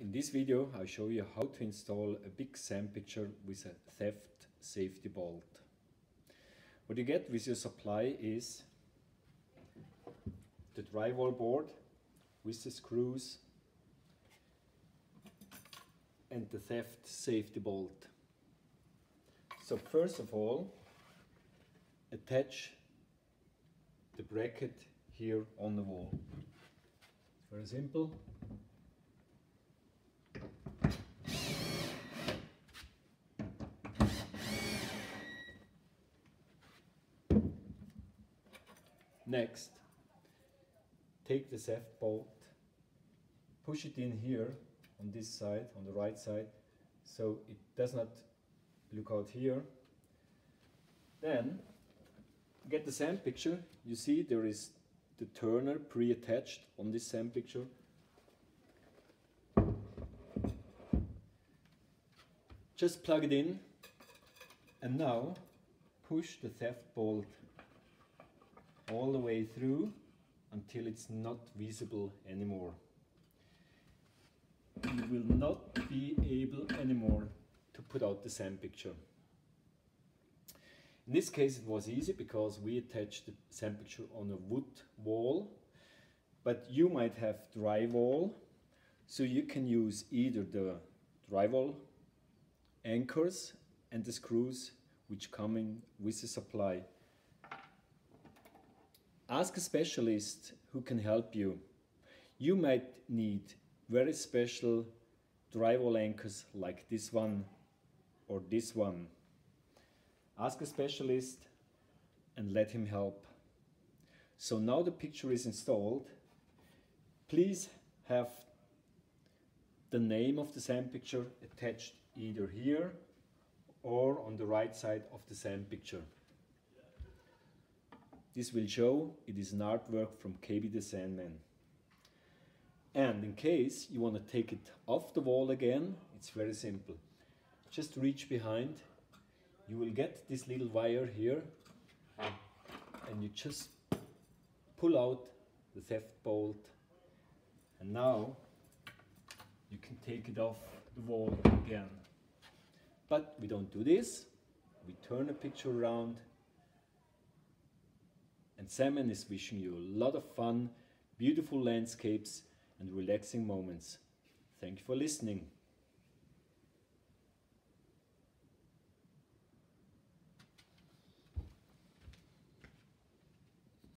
In this video I'll show you how to install a big Sandpicture with a theft safety bolt. What you get with your supply is the drywall board with the screws and the theft safety bolt. So first of all, attach the bracket here on the wall. It's very simple. Next, take the theft bolt, push it in here on this side, on the right side, so it does not look out here. Then get the Sandpicture. You see there is the turner pre-attached on this Sandpicture. Just plug it in and now push the theft bolt all the way through until it's not visible anymore. You will not be able anymore to put out the Sandpicture. In this case it was easy because we attached the Sandpicture on a wood wall, but you might have drywall, so you can use either the drywall anchors and the screws which come in with the supply. Ask a specialist who can help you. You might need very special drywall anchors like this one or this one. Ask a specialist and let him help. So now the picture is installed. Please have the name of the Sandpicture attached either here or on the right side of the Sandpicture. This will show it is an artwork from KB the Sandman. And in case you want to take it off the wall again, it's very simple. Just reach behind. You will get this little wire here and you just pull out the theft bolt, and now you can take it off the wall again. But we don't do this. We turn the picture around. And Sandman is wishing you a lot of fun, beautiful landscapes and relaxing moments. Thank you for listening.